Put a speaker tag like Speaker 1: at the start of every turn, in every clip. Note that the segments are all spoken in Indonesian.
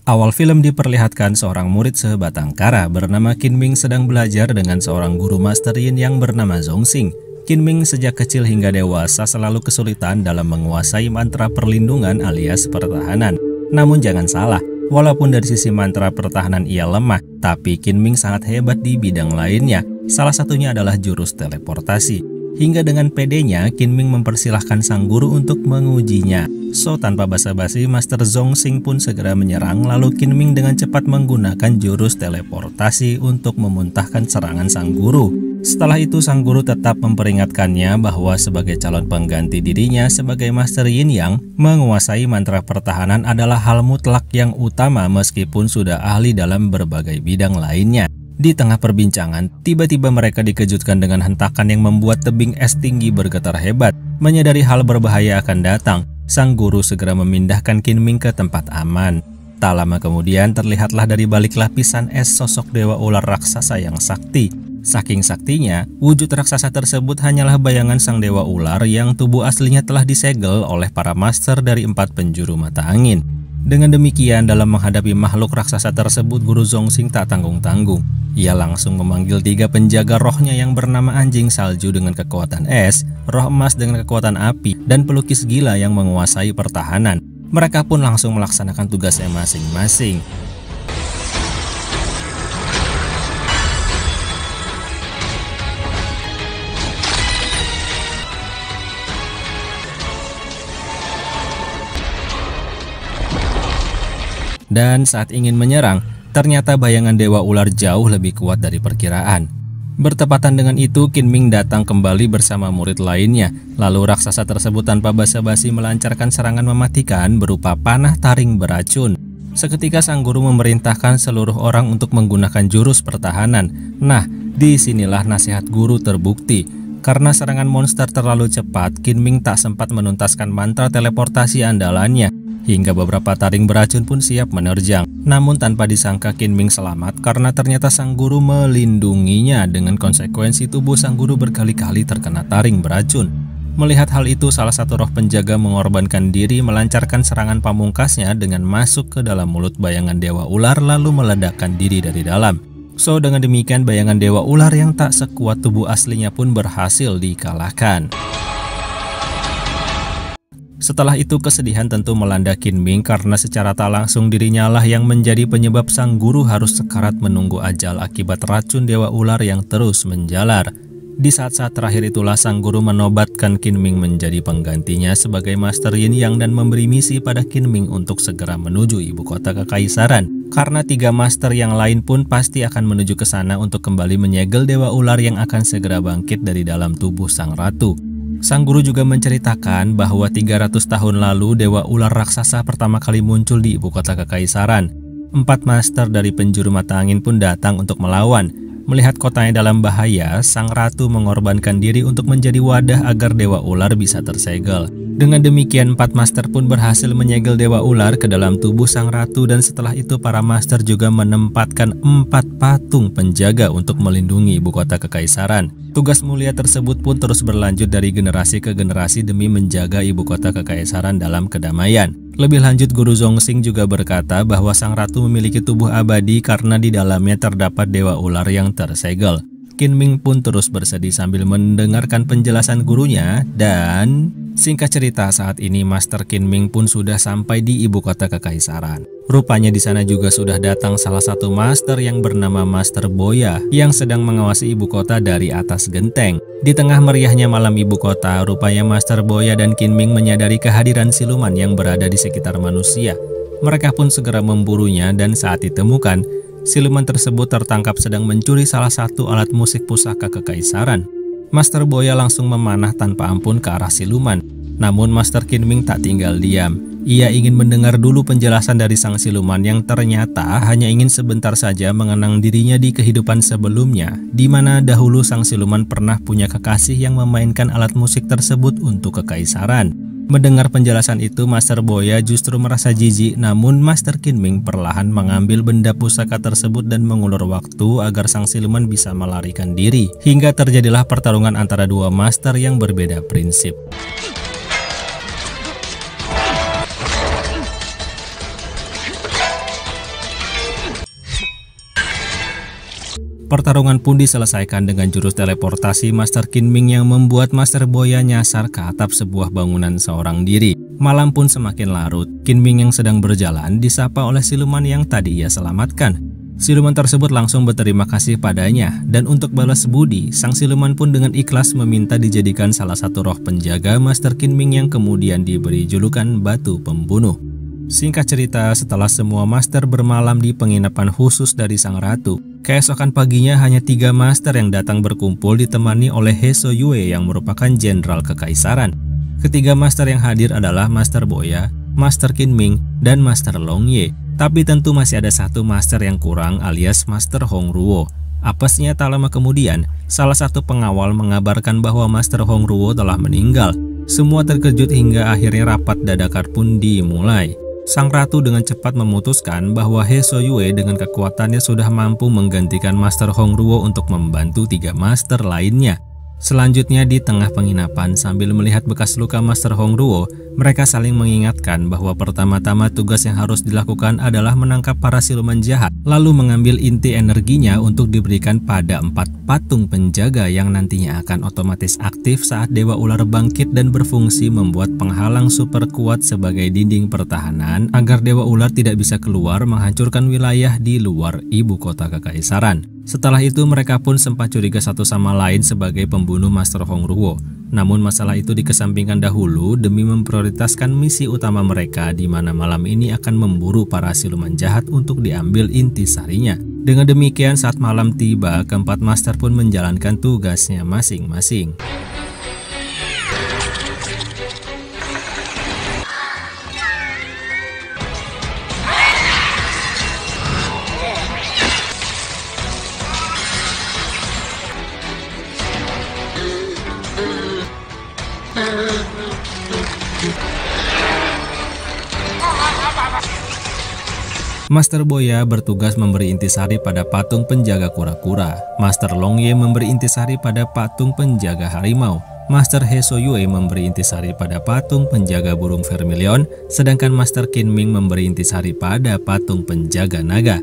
Speaker 1: Awal film diperlihatkan seorang murid sebatang kara bernama Qin Ming sedang belajar dengan seorang guru Master Yin yang bernama Zhong Xing. Qin Ming sejak kecil hingga dewasa selalu kesulitan dalam menguasai mantra perlindungan alias pertahanan. Namun jangan salah, walaupun dari sisi mantra pertahanan ia lemah, tapi Qin Ming sangat hebat di bidang lainnya. Salah satunya adalah jurus teleportasi. Hingga dengan pedenya, Qin Ming mempersilahkan sang guru untuk mengujinya. So, tanpa basa-basi, Master Zhong Xing pun segera menyerang, lalu Qin Ming dengan cepat menggunakan jurus teleportasi untuk memuntahkan serangan sang guru. Setelah itu, sang guru tetap memperingatkannya bahwa sebagai calon pengganti dirinya sebagai Master Yin Yang, menguasai mantra pertahanan adalah hal mutlak yang utama meskipun sudah ahli dalam berbagai bidang lainnya. Di tengah perbincangan, tiba-tiba mereka dikejutkan dengan hentakan yang membuat tebing es tinggi bergetar hebat. Menyadari hal berbahaya akan datang, sang guru segera memindahkan Qin Ming ke tempat aman. Tak lama kemudian terlihatlah dari balik lapisan es sosok dewa ular raksasa yang sakti. Saking saktinya, wujud raksasa tersebut hanyalah bayangan sang dewa ular yang tubuh aslinya telah disegel oleh para master dari 4 penjuru mata angin. Dengan demikian, dalam menghadapi makhluk raksasa tersebut, Guru Zhong Xing tak tanggung-tanggung. Ia langsung memanggil 3 penjaga rohnya yang bernama anjing salju dengan kekuatan es, roh emas dengan kekuatan api, dan pelukis gila yang menguasai pertahanan. Mereka pun langsung melaksanakan tugasnya masing-masing. Dan saat ingin menyerang, ternyata bayangan dewa ular jauh lebih kuat dari perkiraan. Bertepatan dengan itu, Qin Ming datang kembali bersama murid lainnya. Lalu raksasa tersebut tanpa basa-basi melancarkan serangan mematikan berupa panah taring beracun. Seketika sang guru memerintahkan seluruh orang untuk menggunakan jurus pertahanan. Nah, disinilah nasihat guru terbukti. Karena serangan monster terlalu cepat, Qin Ming tak sempat menuntaskan mantra teleportasi andalannya. Hingga beberapa taring beracun pun siap menerjang. Namun tanpa disangka Qin Ming selamat karena ternyata sang guru melindunginya. Dengan konsekuensi tubuh sang guru berkali-kali terkena taring beracun. Melihat hal itu, salah satu roh penjaga mengorbankan diri melancarkan serangan pamungkasnya dengan masuk ke dalam mulut bayangan dewa ular lalu meledakkan diri dari dalam. So, dengan demikian bayangan dewa ular yang tak sekuat tubuh aslinya pun berhasil dikalahkan. Setelah itu kesedihan tentu melanda Qin Ming karena secara tak langsung dirinya lah yang menjadi penyebab sang guru harus sekarat menunggu ajal akibat racun dewa ular yang terus menjalar. Di saat-saat terakhir itulah sang guru menobatkan Qin Ming menjadi penggantinya sebagai Master Yin Yang dan memberi misi pada Qin Ming untuk segera menuju ibu kota kekaisaran. Karena 3 master yang lain pun pasti akan menuju ke sana untuk kembali menyegel dewa ular yang akan segera bangkit dari dalam tubuh sang ratu. Sang guru juga menceritakan bahwa 300 tahun lalu dewa ular raksasa pertama kali muncul di ibu kota kekaisaran. 4 master dari penjuru mata angin pun datang untuk melawan. Melihat kotanya dalam bahaya, sang ratu mengorbankan diri untuk menjadi wadah agar dewa ular bisa tersegel. Dengan demikian 4 master pun berhasil menyegel dewa ular ke dalam tubuh sang ratu dan setelah itu para master juga menempatkan 4 patung penjaga untuk melindungi ibu kota kekaisaran. Tugas mulia tersebut pun terus berlanjut dari generasi ke generasi demi menjaga ibu kota kekaisaran dalam kedamaian. Lebih lanjut, Guru Zhong Xing juga berkata bahwa sang ratu memiliki tubuh abadi karena di dalamnya terdapat dewa ular yang tersegel. Qin Ming pun terus bersedih sambil mendengarkan penjelasan gurunya dan singkat cerita saat ini Master Qin Ming pun sudah sampai di ibu kota kekaisaran. Rupanya di sana juga sudah datang salah satu master yang bernama Master Boya yang sedang mengawasi ibu kota dari atas genteng. Di tengah meriahnya malam ibu kota, rupanya Master Boya dan Qin Ming menyadari kehadiran siluman yang berada di sekitar manusia. Mereka pun segera memburunya dan saat ditemukan, siluman tersebut tertangkap sedang mencuri salah satu alat musik pusaka kekaisaran. Master Boya langsung memanah tanpa ampun ke arah siluman. Namun Master Qin Ming tak tinggal diam. Ia ingin mendengar dulu penjelasan dari sang siluman yang ternyata hanya ingin sebentar saja mengenang dirinya di kehidupan sebelumnya, di mana dahulu sang siluman pernah punya kekasih yang memainkan alat musik tersebut untuk kekaisaran. Mendengar penjelasan itu, Master Boya justru merasa jijik, namun Master Qin Ming perlahan mengambil benda pusaka tersebut dan mengulur waktu agar sang siluman bisa melarikan diri. Hingga terjadilah pertarungan antara 2 master yang berbeda prinsip. Pertarungan pun diselesaikan dengan jurus teleportasi Master Kinming yang membuat Master Boya nyasar ke atap sebuah bangunan seorang diri. Malam pun semakin larut. Kinming yang sedang berjalan disapa oleh siluman yang tadi ia selamatkan. Siluman tersebut langsung berterima kasih padanya, dan untuk balas budi, sang siluman pun dengan ikhlas meminta dijadikan salah satu roh penjaga Master Kinming yang kemudian diberi julukan Batu Pembunuh. Singkat cerita, setelah semua master bermalam di penginapan khusus dari sang ratu, keesokan paginya hanya 3 master yang datang berkumpul ditemani oleh He So-yue yang merupakan jenderal kekaisaran. Ketiga master yang hadir adalah Master Boya, Master Kinming, dan Master Longye. Tapi tentu masih ada satu master yang kurang alias Master Hongruo. Apesnya tak lama kemudian, salah satu pengawal mengabarkan bahwa Master Hongruo telah meninggal. Semua terkejut hingga akhirnya rapat dadakan pun dimulai. Sang ratu dengan cepat memutuskan bahwa He So-yue dengan kekuatannya sudah mampu menggantikan Master Hongruo untuk membantu 3 master lainnya. Selanjutnya di tengah penginapan sambil melihat bekas luka Master Hongruo, mereka saling mengingatkan bahwa pertama-tama tugas yang harus dilakukan adalah menangkap para siluman jahat, lalu mengambil inti energinya untuk diberikan pada 4 patung penjaga yang nantinya akan otomatis aktif saat Dewa Ular bangkit dan berfungsi membuat penghalang super kuat sebagai dinding pertahanan agar Dewa Ular tidak bisa keluar menghancurkan wilayah di luar ibu kota kekaisaran. Setelah itu mereka pun sempat curiga satu sama lain sebagai pembunuh Master Hongruo. Namun masalah itu dikesampingkan dahulu demi memprioritaskan misi utama mereka di mana malam ini akan memburu para siluman jahat untuk diambil intisarinya. Dengan demikian saat malam tiba, keempat master pun menjalankan tugasnya masing-masing. Master Boya bertugas memberi intisari pada patung penjaga kura-kura. Master Longye memberi intisari pada patung penjaga harimau. Master He So-yue memberi intisari pada patung penjaga burung vermilion, sedangkan Master Kinming memberi intisari pada patung penjaga naga.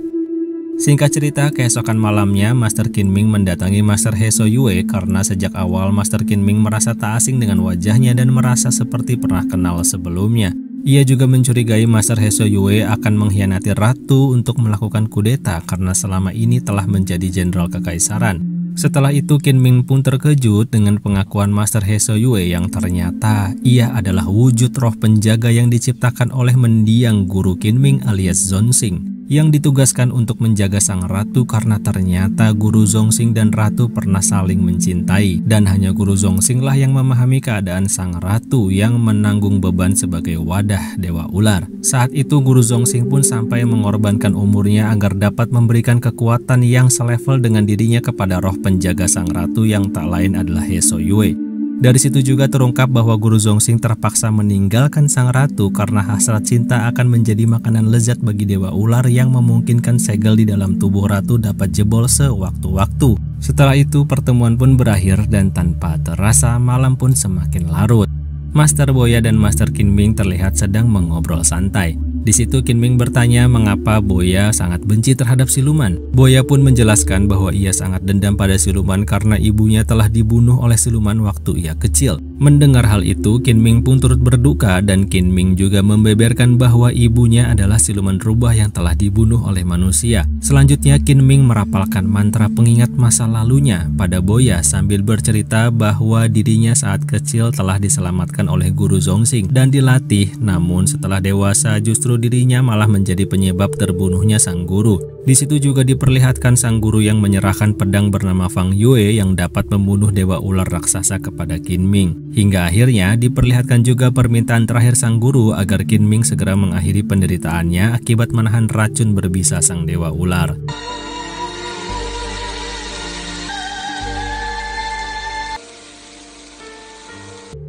Speaker 1: Singkat cerita, keesokan malamnya Master Kinming mendatangi Master He So-yue karena sejak awal Master Kinming merasa tak asing dengan wajahnya dan merasa seperti pernah kenal sebelumnya. Ia juga mencurigai Master He So-yue akan mengkhianati ratu untuk melakukan kudeta karena selama ini telah menjadi jenderal kekaisaran. Setelah itu Kinming pun terkejut dengan pengakuan Master He So-yue yang ternyata ia adalah wujud roh penjaga yang diciptakan oleh mendiang guru Kinming alias Zongxing, yang ditugaskan untuk menjaga sang ratu karena ternyata guru Zongxing dan ratu pernah saling mencintai dan hanya guru Zongxing lah yang memahami keadaan sang ratu yang menanggung beban sebagai wadah Dewa Ular. Saat itu guru Zongxing pun sampai mengorbankan umurnya agar dapat memberikan kekuatan yang selevel dengan dirinya kepada roh penjaga sang ratu yang tak lain adalah He So-yue. Dari situ juga terungkap bahwa guru Zongxing terpaksa meninggalkan sang ratu karena hasrat cinta akan menjadi makanan lezat bagi Dewa Ular yang memungkinkan segel di dalam tubuh ratu dapat jebol sewaktu-waktu. Setelah itu pertemuan pun berakhir dan tanpa terasa malam pun semakin larut. Master Boya dan Master Kinming terlihat sedang mengobrol santai. Di situ Kinming bertanya mengapa Boya sangat benci terhadap siluman. Boya pun menjelaskan bahwa ia sangat dendam pada siluman karena ibunya telah dibunuh oleh siluman waktu ia kecil. Mendengar hal itu, Kinming pun turut berduka dan Kinming juga membeberkan bahwa ibunya adalah siluman rubah yang telah dibunuh oleh manusia. Selanjutnya Kinming merapalkan mantra pengingat masa lalunya pada Boya sambil bercerita bahwa dirinya saat kecil telah diselamatkan oleh guru Zongxing dan dilatih, namun setelah dewasa justru dirinya malah menjadi penyebab terbunuhnya sang guru. Di situ juga diperlihatkan sang guru yang menyerahkan pedang bernama Fang Yue yang dapat membunuh Dewa Ular raksasa kepada Kinming. Hingga akhirnya diperlihatkan juga permintaan terakhir sang guru agar Kinming segera mengakhiri penderitaannya akibat menahan racun berbisa sang Dewa Ular.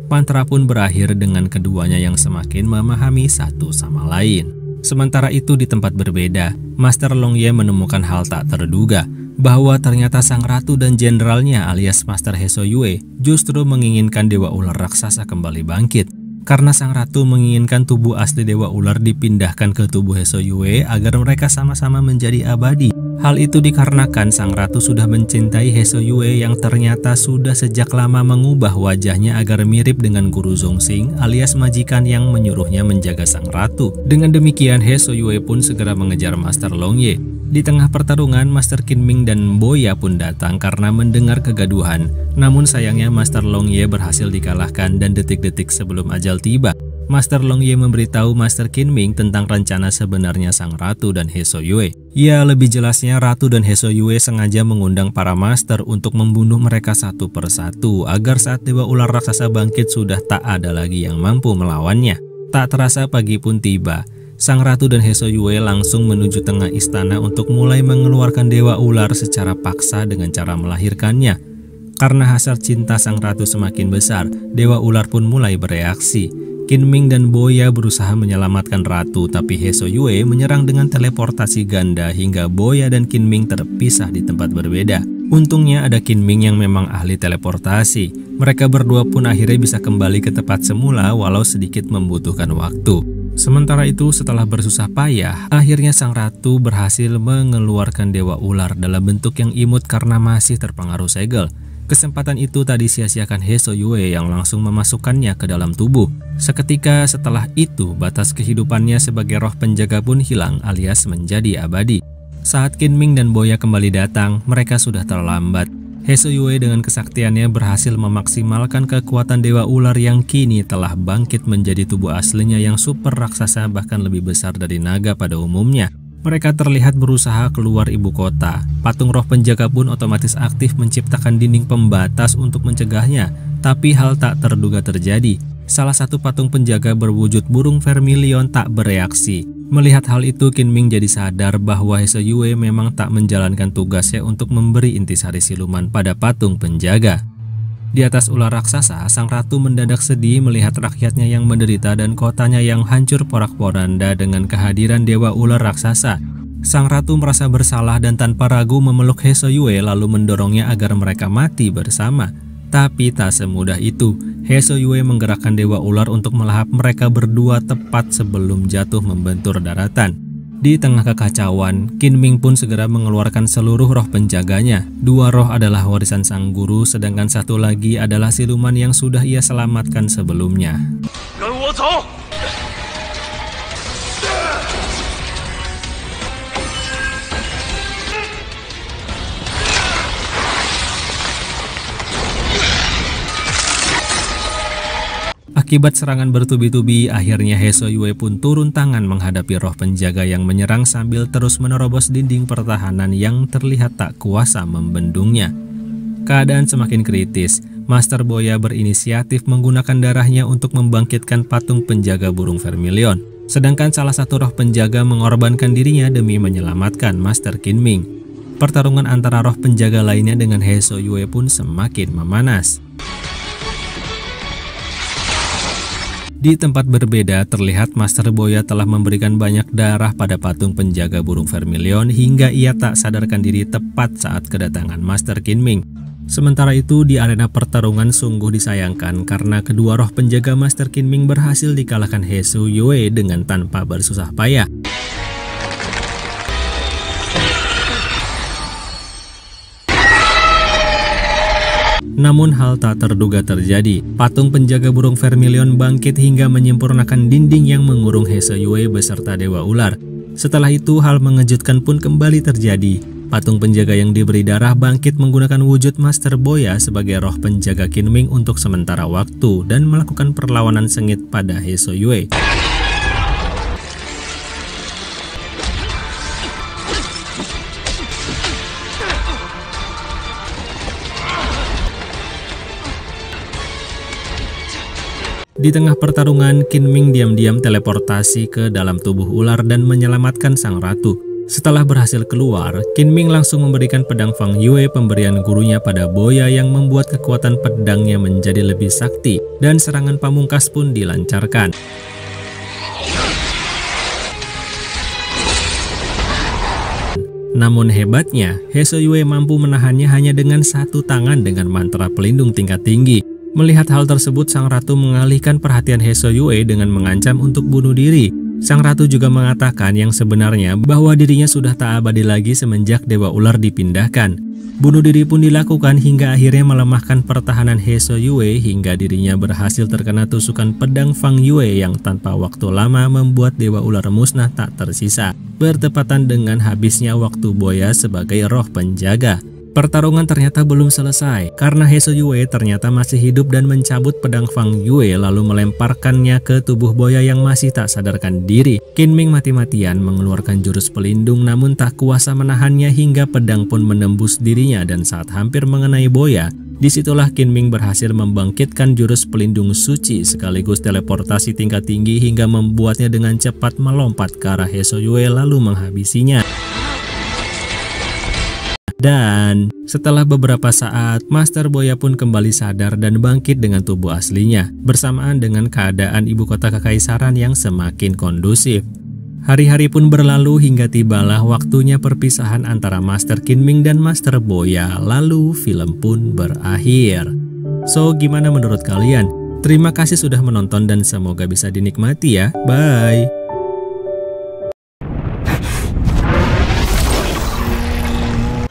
Speaker 1: Mantra pun berakhir dengan keduanya yang semakin memahami satu sama lain. Sementara itu di tempat berbeda, Master Longye menemukan hal tak terduga bahwa ternyata sang ratu dan jenderalnya alias Master He So-yue justru menginginkan Dewa Ular raksasa kembali bangkit. karena sang ratu menginginkan tubuh asli Dewa Ular dipindahkan ke tubuh Heso Yue agar mereka sama-sama menjadi abadi. Hal itu dikarenakan sang ratu sudah mencintai Heso Yue yang ternyata sudah sejak lama mengubah wajahnya agar mirip dengan Guru Zongxing alias majikan yang menyuruhnya menjaga sang ratu. Dengan demikian Heso Yue pun segera mengejar Master Long Ye. Di tengah pertarungan, Master Qin Ming dan Boya pun datang karena mendengar kegaduhan. Namun sayangnya Master Long Ye berhasil dikalahkan dan detik-detik sebelum ajal tiba, Master Long Ye memberitahu Master Qin Ming tentang rencana sebenarnya sang ratu dan Heso Yue. Ya, lebih jelasnya ratu dan Heso Yue sengaja mengundang para master untuk membunuh mereka satu persatu agar saat Dewa Ular Raksasa bangkit sudah tak ada lagi yang mampu melawannya. Tak terasa pagi pun tiba. Sang ratu dan Heso Yue langsung menuju tengah istana untuk mulai mengeluarkan Dewa Ular secara paksa dengan cara melahirkannya. Karena hasrat cinta sang ratu semakin besar, Dewa Ular pun mulai bereaksi. Qin Ming dan Boya berusaha menyelamatkan ratu, tapi Heso Yue menyerang dengan teleportasi ganda hingga Boya dan Qin Ming terpisah di tempat berbeda. Untungnya ada Qin Ming yang memang ahli teleportasi. Mereka berdua pun akhirnya bisa kembali ke tempat semula walau sedikit membutuhkan waktu. Sementara itu, setelah bersusah payah, akhirnya sang ratu berhasil mengeluarkan Dewa Ular dalam bentuk yang imut karena masih terpengaruh segel. Kesempatan itu tadi sia-siakan Heso Yue yang langsung memasukkannya ke dalam tubuh. Seketika setelah itu, batas kehidupannya sebagai roh penjaga pun hilang alias menjadi abadi. Saat Qin Ming dan Boya kembali datang, mereka sudah terlambat. Heso Yue dengan kesaktiannya berhasil memaksimalkan kekuatan Dewa Ular yang kini telah bangkit menjadi tubuh aslinya yang super raksasa bahkan lebih besar dari naga pada umumnya. Mereka terlihat berusaha keluar ibu kota. Patung roh penjaga pun otomatis aktif menciptakan dinding pembatas untuk mencegahnya. Tapi hal tak terduga terjadi. Salah satu patung penjaga berwujud burung vermilion tak bereaksi. Melihat hal itu, Qin Ming jadi sadar bahwa Heso Yue memang tak menjalankan tugasnya untuk memberi intisari siluman pada patung penjaga. Di atas ular raksasa, sang ratu mendadak sedih melihat rakyatnya yang menderita dan kotanya yang hancur porak-poranda dengan kehadiran Dewa Ular Raksasa. Sang ratu merasa bersalah dan tanpa ragu memeluk Heso Yue lalu mendorongnya agar mereka mati bersama. Tapi tak semudah itu. Heso Yue menggerakkan Dewa Ular untuk melahap mereka berdua tepat sebelum jatuh membentur daratan. Di tengah kekacauan, Qin Ming pun segera mengeluarkan seluruh roh penjaganya. Dua roh adalah warisan sang guru, sedangkan satu lagi adalah siluman yang sudah ia selamatkan sebelumnya. Akibat serangan bertubi-tubi, akhirnya Heso Yue pun turun tangan menghadapi roh penjaga yang menyerang sambil terus menerobos dinding pertahanan yang terlihat tak kuasa membendungnya. Keadaan semakin kritis. Master Boya berinisiatif menggunakan darahnya untuk membangkitkan patung penjaga burung vermilion. Sedangkan salah satu roh penjaga mengorbankan dirinya demi menyelamatkan Master Qin Ming. Pertarungan antara roh penjaga lainnya dengan Heso Yue pun semakin memanas. Di tempat berbeda, terlihat Master Boya telah memberikan banyak darah pada patung penjaga burung vermilion hingga ia tak sadarkan diri tepat saat kedatangan Master Qin Ming. Sementara itu, di arena pertarungan sungguh disayangkan karena kedua roh penjaga Master Qin Ming berhasil dikalahkan Heso Yue dengan tanpa bersusah payah. Namun hal tak terduga terjadi. Patung penjaga burung vermilion bangkit hingga menyempurnakan dinding yang mengurung Heso Yue beserta Dewa Ular. Setelah itu hal mengejutkan pun kembali terjadi. Patung penjaga yang diberi darah bangkit menggunakan wujud Master Boya sebagai roh penjaga Qin Ming untuk sementara waktu dan melakukan perlawanan sengit pada Heso Yue. Di tengah pertarungan, Qin Ming diam-diam teleportasi ke dalam tubuh ular dan menyelamatkan sang ratu. Setelah berhasil keluar, Qin Ming langsung memberikan pedang Fang Yue pemberian gurunya pada Boya yang membuat kekuatan pedangnya menjadi lebih sakti dan serangan pamungkas pun dilancarkan. Namun hebatnya, Heso Yue mampu menahannya hanya dengan satu tangan dengan mantra pelindung tingkat tinggi. Melihat hal tersebut, sang ratu mengalihkan perhatian He So-yue dengan mengancam untuk bunuh diri. Sang ratu juga mengatakan yang sebenarnya bahwa dirinya sudah tak abadi lagi semenjak Dewa Ular dipindahkan. Bunuh diri pun dilakukan hingga akhirnya melemahkan pertahanan He So-yue hingga dirinya berhasil terkena tusukan pedang Fang Yue yang tanpa waktu lama membuat Dewa Ular musnah tak tersisa, bertepatan dengan habisnya waktu Boya sebagai roh penjaga. Pertarungan ternyata belum selesai karena He So-yue ternyata masih hidup dan mencabut pedang Fang Yue lalu melemparkannya ke tubuh Boya yang masih tak sadarkan diri. Qin Ming mati-matian mengeluarkan jurus pelindung namun tak kuasa menahannya hingga pedang pun menembus dirinya, dan saat hampir mengenai Boya, disitulah Qin Ming berhasil membangkitkan jurus pelindung suci sekaligus teleportasi tingkat tinggi hingga membuatnya dengan cepat melompat ke arah He So-yue lalu menghabisinya. Dan setelah beberapa saat, Master Boya pun kembali sadar dan bangkit dengan tubuh aslinya, bersamaan dengan keadaan ibu kota kekaisaran yang semakin kondusif. Hari-hari pun berlalu hingga tibalah waktunya perpisahan antara Master Qin Ming dan Master Boya, lalu film pun berakhir. So, gimana menurut kalian? Terima kasih sudah menonton dan semoga bisa dinikmati ya. Bye!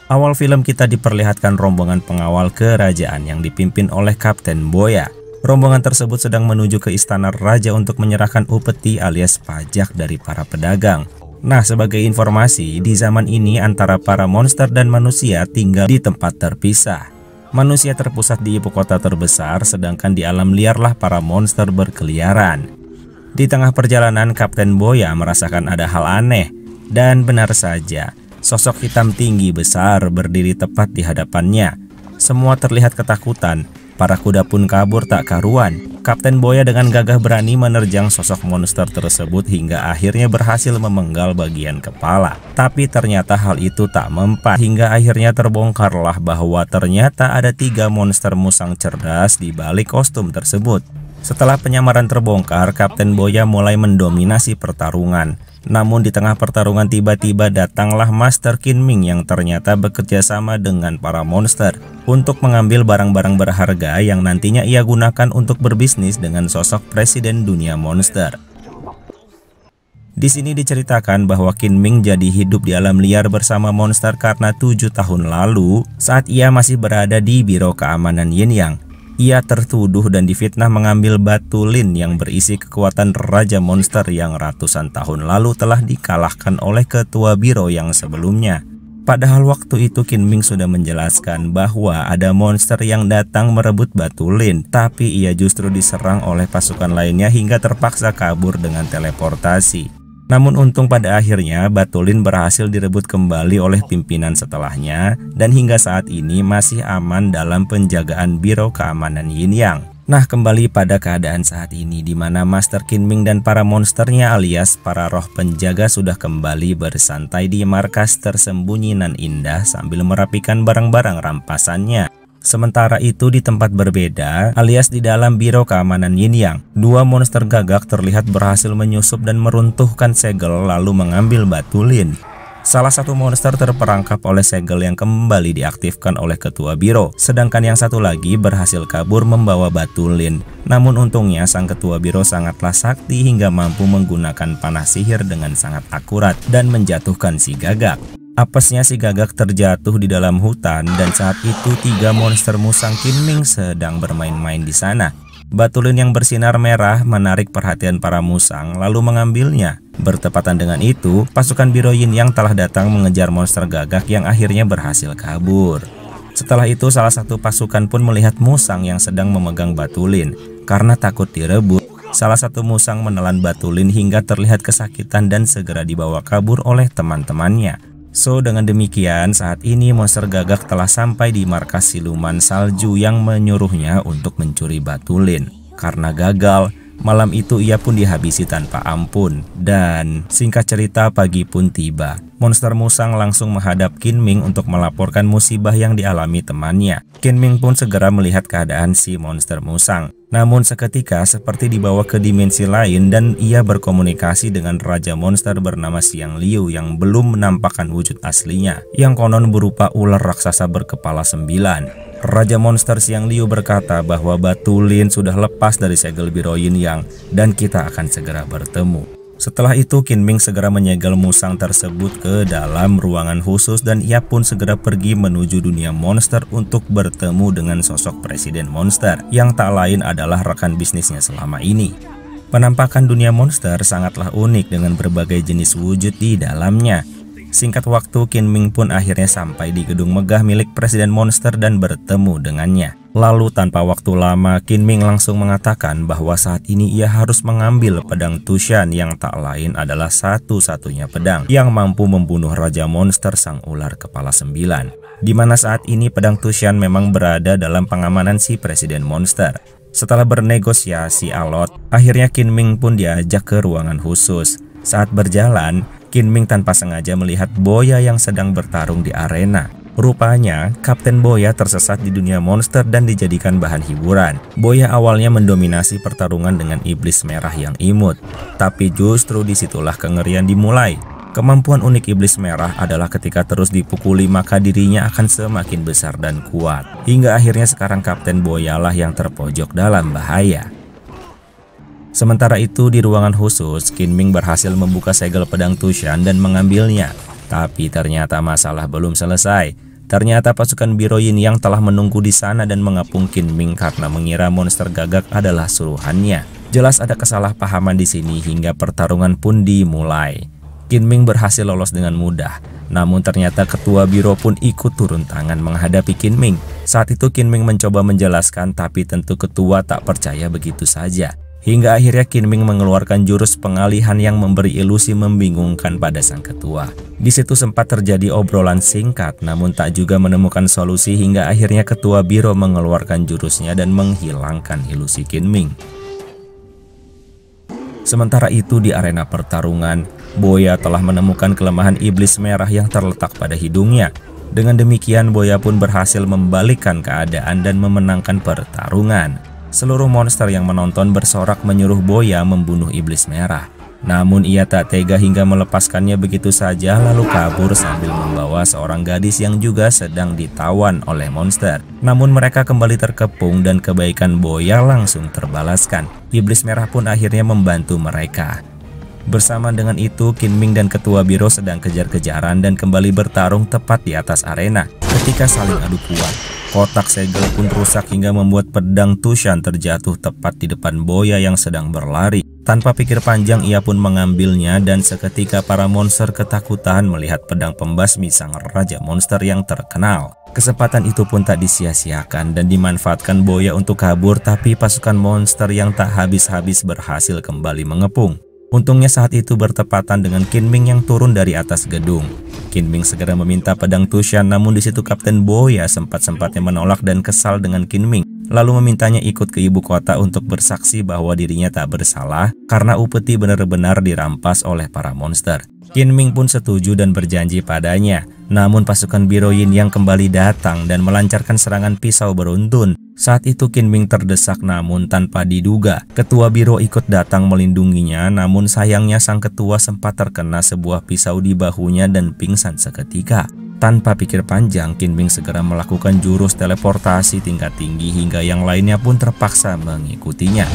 Speaker 2: Awal film kita diperlihatkan rombongan pengawal kerajaan yang dipimpin oleh Kapten Boya. Rombongan tersebut sedang menuju ke istana raja untuk menyerahkan upeti alias pajak dari para pedagang. Nah, sebagai informasi, di zaman ini antara para monster dan manusia tinggal di tempat terpisah. Manusia terpusat di ibu kota terbesar, sedangkan di alam liarlah para monster berkeliaran. Di tengah perjalanan, Kapten Boya merasakan ada hal aneh, dan benar saja. Sosok hitam tinggi besar berdiri tepat di hadapannya. Semua terlihat ketakutan. Para kuda pun kabur tak karuan. Kapten Boya dengan gagah berani menerjang sosok monster tersebut hingga akhirnya berhasil memenggal bagian kepala. Tapi ternyata hal itu tak mempan hingga akhirnya terbongkarlah bahwa ternyata ada 3 monster musang cerdas di balik kostum tersebut. Setelah penyamaran terbongkar, Kapten Boya mulai mendominasi pertarungan. Namun di tengah pertarungan tiba-tiba datanglah Master Qin Ming yang ternyata bekerja sama dengan para monster untuk mengambil barang-barang berharga yang nantinya ia gunakan untuk berbisnis dengan sosok presiden dunia monster. Di sini diceritakan bahwa Qin Ming jadi hidup di alam liar bersama monster karena 7 tahun lalu saat ia masih berada di Biro Keamanan Yin Yang. Ia tertuduh dan difitnah mengambil batu lin yang berisi kekuatan Raja Monster yang ratusan tahun lalu telah dikalahkan oleh ketua biro yang sebelumnya. Padahal waktu itu Qin Ming sudah menjelaskan bahwa ada monster yang datang merebut batu lin, tapi ia justru diserang oleh pasukan lainnya hingga terpaksa kabur dengan teleportasi. Namun untung pada akhirnya batu lin berhasil direbut kembali oleh pimpinan setelahnya dan hingga saat ini masih aman dalam penjagaan Biro Keamanan Yin Yang. Nah, kembali pada keadaan saat ini di mana Master Qin Ming dan para monsternya alias para roh penjaga sudah kembali bersantai di markas tersembunyi nan indah sambil merapikan barang-barang rampasannya. Sementara itu di tempat berbeda alias di dalam Biro Keamanan Yin Yang, 2 monster gagak terlihat berhasil menyusup dan meruntuhkan segel lalu mengambil batu lin. Salah satu monster terperangkap oleh segel yang kembali diaktifkan oleh ketua biro, sedangkan yang satu lagi berhasil kabur membawa batu lin. Namun untungnya sang ketua biro sangatlah sakti hingga mampu menggunakan panah sihir dengan sangat akurat dan menjatuhkan si gagak. Apesnya si gagak terjatuh di dalam hutan dan saat itu 3 monster musang Qin Ming sedang bermain-main di sana. Batu lin yang bersinar merah menarik perhatian para musang lalu mengambilnya. Bertepatan dengan itu, pasukan Biro Yin Yang telah datang mengejar monster gagak yang akhirnya berhasil kabur. Setelah itu salah satu pasukan pun melihat musang yang sedang memegang batu lin. Karena takut direbut, salah satu musang menelan batu lin hingga terlihat kesakitan dan segera dibawa kabur oleh teman-temannya. So, dengan demikian saat ini monster gagak telah sampai di markas siluman salju yang menyuruhnya untuk mencuri batu lin. Karena gagal, malam itu ia pun dihabisi tanpa ampun. Dan singkat cerita pagi pun tiba. Monster musang langsung menghadap Qin Ming untuk melaporkan musibah yang dialami temannya. Qin Ming pun segera melihat keadaan si monster musang. Namun seketika seperti dibawa ke dimensi lain dan ia berkomunikasi dengan Raja Monster bernama Xiang Liu yang belum menampakkan wujud aslinya, yang konon berupa ular raksasa berkepala 9. Raja Monster Xiang Liu berkata bahwa Batu Lin sudah lepas dari segel Biro Yin Yang dan kita akan segera bertemu. Setelah itu Qin Ming segera menyegel musang tersebut ke dalam ruangan khusus dan ia pun segera pergi menuju dunia monster untuk bertemu dengan sosok Presiden Monster yang tak lain adalah rekan bisnisnya selama ini. Penampakan dunia monster sangatlah unik dengan berbagai jenis wujud di dalamnya. Singkat waktu, Qin Ming pun akhirnya sampai di gedung megah milik Presiden Monster dan bertemu dengannya. Lalu tanpa waktu lama, Qin Ming langsung mengatakan bahwa saat ini ia harus mengambil pedang Tushan yang tak lain adalah satu-satunya pedang yang mampu membunuh Raja Monster Sang Ular Kepala 9. Di mana saat ini pedang Tushan memang berada dalam pengamanan si Presiden Monster. Setelah bernegosiasi alot, akhirnya Qin Ming pun diajak ke ruangan khusus. Saat berjalan, Qin Ming tanpa sengaja melihat Boya yang sedang bertarung di arena. Rupanya, Kapten Boya tersesat di dunia monster dan dijadikan bahan hiburan. Boya awalnya mendominasi pertarungan dengan iblis merah yang imut. Tapi justru disitulah kengerian dimulai. Kemampuan unik iblis merah adalah ketika terus dipukuli maka dirinya akan semakin besar dan kuat. Hingga akhirnya sekarang Kapten Boya lah yang terpojok dalam bahaya. Sementara itu di ruangan khusus, Qin Ming berhasil membuka segel pedang Tushan dan mengambilnya. Tapi ternyata masalah belum selesai. Ternyata pasukan Biro Yin Yang telah menunggu di sana dan mengepung Qin Ming karena mengira monster gagak adalah suruhannya. Jelas ada kesalahpahaman di sini hingga pertarungan pun dimulai. Qin Ming berhasil lolos dengan mudah. Namun ternyata ketua biro pun ikut turun tangan menghadapi Qin Ming. Saat itu Qin Ming mencoba menjelaskan tapi tentu ketua tak percaya begitu saja. Hingga akhirnya Qin Ming mengeluarkan jurus pengalihan yang memberi ilusi membingungkan pada sang ketua. Di situ sempat terjadi obrolan singkat, namun tak juga menemukan solusi hingga akhirnya ketua biro mengeluarkan jurusnya dan menghilangkan ilusi Qin Ming. Sementara itu di arena pertarungan, Boya telah menemukan kelemahan iblis merah yang terletak pada hidungnya. Dengan demikian Boya pun berhasil membalikkan keadaan dan memenangkan pertarungan. Seluruh monster yang menonton bersorak menyuruh Boya membunuh iblis merah. Namun ia tak tega hingga melepaskannya begitu saja lalu kabur sambil membawa seorang gadis yang juga sedang ditawan oleh monster. Namun mereka kembali terkepung dan kebaikan Boya langsung terbalaskan. Iblis merah pun akhirnya membantu mereka. Bersama dengan itu, Qin Ming dan ketua biro sedang kejar-kejaran dan kembali bertarung tepat di atas arena. Ketika saling adu kuat, kotak segel pun rusak hingga membuat pedang Tushan terjatuh tepat di depan Boya yang sedang berlari. Tanpa pikir panjang ia pun mengambilnya dan seketika para monster ketakutan melihat pedang pembasmi sang raja monster yang terkenal. Kesempatan itu pun tak disia-siakan dan dimanfaatkan Boya untuk kabur, tapi pasukan monster yang tak habis-habis berhasil kembali mengepung. Untungnya saat itu bertepatan dengan Qin Ming yang turun dari atas gedung. Qin Ming segera meminta pedang Tushan, namun di situ Kapten Boya sempat-sempatnya menolak dan kesal dengan Qin Ming, lalu memintanya ikut ke ibu kota untuk bersaksi bahwa dirinya tak bersalah karena upeti benar-benar dirampas oleh para monster. Qin Ming pun setuju dan berjanji padanya. Namun pasukan Biro Yin yang kembali datang dan melancarkan serangan pisau beruntun. Saat itu Qin Ming terdesak namun tanpa diduga. Ketua biro ikut datang melindunginya, namun sayangnya sang ketua sempat terkena sebuah pisau di bahunya dan pingsan seketika. Tanpa pikir panjang, Qin Ming segera melakukan jurus teleportasi tingkat tinggi hingga yang lainnya pun terpaksa mengikutinya.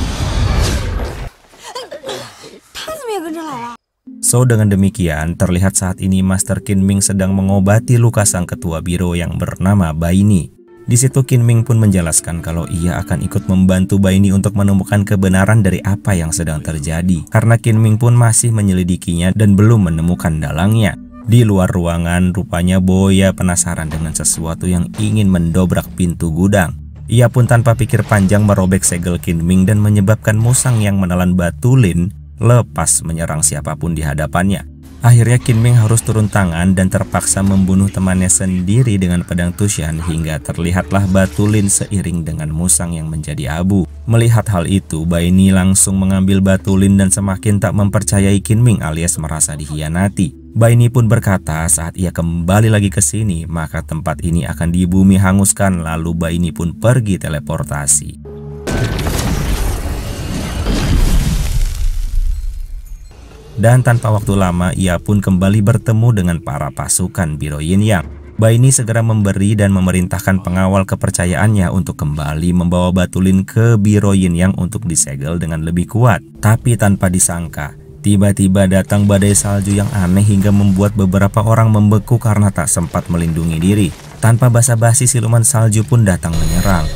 Speaker 2: So dengan demikian, terlihat saat ini Master Qin Ming sedang mengobati luka sang ketua biro yang bernama Baini. Di situ Qin Ming pun menjelaskan kalau ia akan ikut membantu Baini untuk menemukan kebenaran dari apa yang sedang terjadi. Karena Qin Ming pun masih menyelidikinya dan belum menemukan dalangnya. Di luar ruangan, rupanya Boya penasaran dengan sesuatu yang ingin mendobrak pintu gudang. Ia pun tanpa pikir panjang merobek segel Qin Ming dan menyebabkan musang yang menelan Batu Lin lepas menyerang siapapun di hadapannya. Akhirnya Qin Ming harus turun tangan dan terpaksa membunuh temannya sendiri dengan pedang Tushan hingga terlihatlah Batu Lin seiring dengan musang yang menjadi abu. Melihat hal itu, Baini langsung mengambil Batu Lin dan semakin tak mempercayai Qin Ming alias merasa dikhianati. Baini pun berkata saat ia kembali lagi ke sini, maka tempat ini akan di bumi hanguskan, lalu Baini pun pergi teleportasi. Dan tanpa waktu lama ia pun kembali bertemu dengan para pasukan Biro Yin Yang. Baini segera memberi dan memerintahkan pengawal kepercayaannya untuk kembali membawa Batulin ke Biro Yin Yang untuk disegel dengan lebih kuat. Tapi tanpa disangka, tiba-tiba datang badai salju yang aneh hingga membuat beberapa orang membeku karena tak sempat melindungi diri. Tanpa basa-basi, siluman salju pun datang menyerang.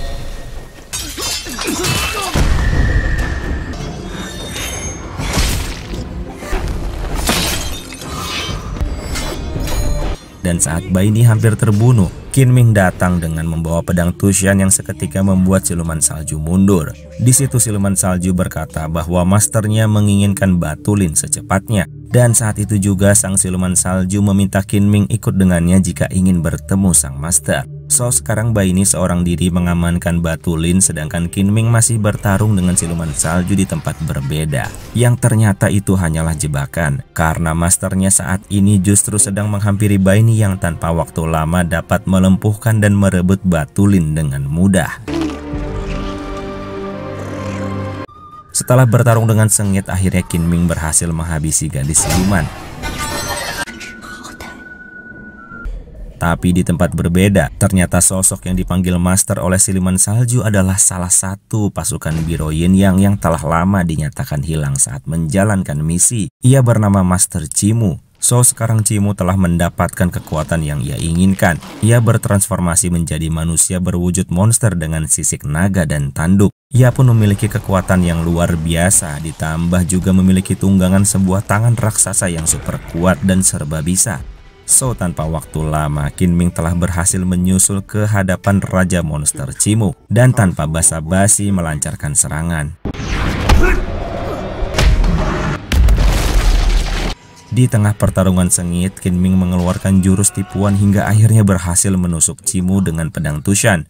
Speaker 2: Dan saat Baini hampir terbunuh, Qin Ming datang dengan membawa pedang Tushan yang seketika membuat siluman salju mundur. Di situ siluman salju berkata bahwa masternya menginginkan Batulin secepatnya. Dan saat itu juga sang siluman salju meminta Qin Ming ikut dengannya jika ingin bertemu sang master. So sekarang Baini seorang diri mengamankan Batulin, sedangkan Qin Ming masih bertarung dengan siluman salju di tempat berbeda. Yang ternyata itu hanyalah jebakan, karena masternya saat ini justru sedang menghampiri Baini yang tanpa waktu lama dapat melumpuhkan dan merebut Batulin dengan mudah. Setelah bertarung dengan sengit, akhirnya Qin Ming berhasil menghabisi gadis siluman. Tapi di tempat berbeda, ternyata sosok yang dipanggil master oleh siluman salju adalah salah satu pasukan Biro Yin Yang yang telah lama dinyatakan hilang saat menjalankan misi. Ia bernama Master Chimu. So sekarang Chimu telah mendapatkan kekuatan yang ia inginkan. Ia bertransformasi menjadi manusia berwujud monster dengan sisik naga dan tanduk. Ia pun memiliki kekuatan yang luar biasa, ditambah juga memiliki tunggangan sebuah tangan raksasa yang super kuat dan serba bisa. So tanpa waktu lama, Qin Ming telah berhasil menyusul ke hadapan Raja Monster Chimu dan tanpa basa-basi melancarkan serangan. Di tengah pertarungan sengit, Qin Ming mengeluarkan jurus tipuan hingga akhirnya berhasil menusuk Chimu dengan pedang Tushan.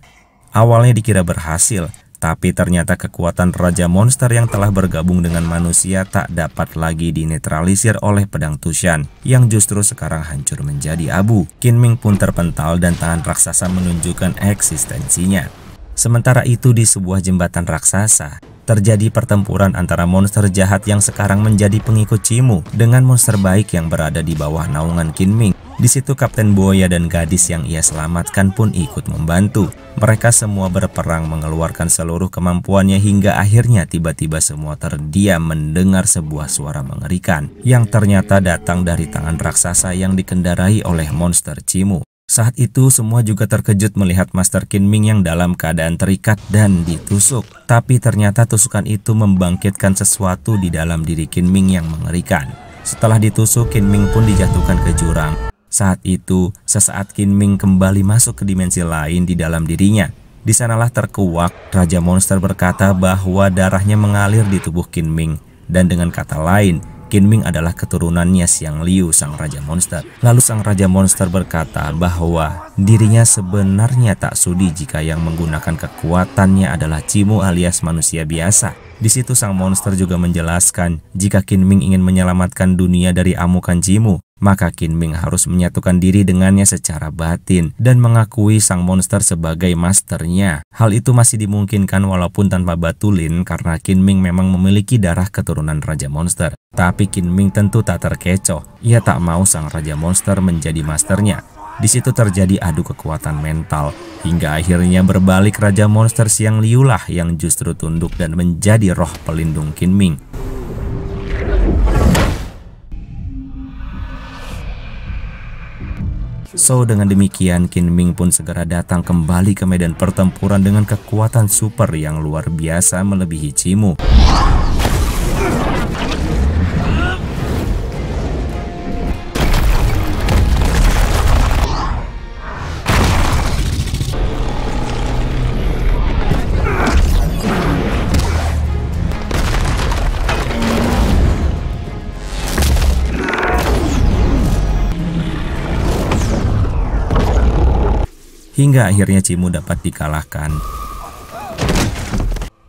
Speaker 2: Awalnya dikira berhasil, tapi ternyata kekuatan Raja Monster yang telah bergabung dengan manusia tak dapat lagi dinetralisir oleh pedang Tushan, yang justru sekarang hancur menjadi abu. Qin Ming pun terpental dan tangan raksasa menunjukkan eksistensinya. Sementara itu di sebuah jembatan raksasa, terjadi pertempuran antara monster jahat yang sekarang menjadi pengikut Chimu dengan monster baik yang berada di bawah naungan Qin Ming. Di situ Kapten Boya dan gadis yang ia selamatkan pun ikut membantu. Mereka semua berperang mengeluarkan seluruh kemampuannya hingga akhirnya tiba-tiba semua terdiam mendengar sebuah suara mengerikan yang ternyata datang dari tangan raksasa yang dikendarai oleh monster Chimu. Saat itu semua juga terkejut melihat Master Qin Ming yang dalam keadaan terikat dan ditusuk. Tapi ternyata tusukan itu membangkitkan sesuatu di dalam diri Qin Ming yang mengerikan. Setelah ditusuk, Qin Ming pun dijatuhkan ke jurang. Saat itu, sesaat Qin Ming kembali masuk ke dimensi lain di dalam dirinya. Di sanalah terkuak, Raja Monster berkata bahwa darahnya mengalir di tubuh Qin Ming. Dan dengan kata lain, Qin Ming adalah keturunannya Xiang Liu, sang Raja Monster. Lalu sang Raja Monster berkata bahwa dirinya sebenarnya tak sudi jika yang menggunakan kekuatannya adalah Chimu alias manusia biasa. Di situ sang monster juga menjelaskan jika Qin Ming ingin menyelamatkan dunia dari amukan Chimu, maka Qin Ming harus menyatukan diri dengannya secara batin dan mengakui sang monster sebagai masternya. Hal itu masih dimungkinkan walaupun tanpa Batulin karena Qin Ming memang memiliki darah keturunan Raja Monster. Tapi Qin Ming tentu tak terkecoh. Ia tak mau sang Raja Monster menjadi masternya. Di situ terjadi adu kekuatan mental hingga akhirnya berbalik Raja Monster Xiang Liu lah yang justru tunduk dan menjadi roh pelindung Qin Ming. So dengan demikian Qin Ming pun segera datang kembali ke medan pertempuran dengan kekuatan super yang luar biasa melebihi Chimu. Hingga akhirnya Chimu dapat dikalahkan.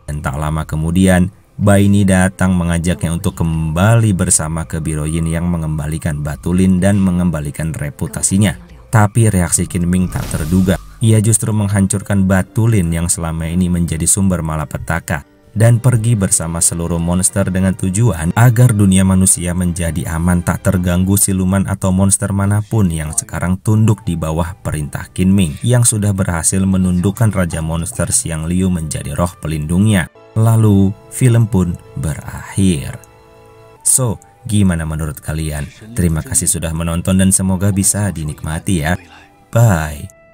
Speaker 2: Dan tak lama kemudian, Baini datang mengajaknya untuk kembali bersama ke Biro Yin yang mengembalikan Batulin dan mengembalikan reputasinya. Tapi reaksi Qin Ming tak terduga. Ia justru menghancurkan Batulin yang selama ini menjadi sumber malapetaka. dan pergi bersama seluruh monster dengan tujuan agar dunia manusia menjadi aman, tak terganggu siluman atau monster manapun yang sekarang tunduk di bawah perintah Kunming yang sudah berhasil menundukkan Raja Monster Xiang Liu menjadi roh pelindungnya. Lalu film pun berakhir. So, gimana menurut kalian? Terima kasih sudah menonton dan semoga bisa dinikmati ya. Bye.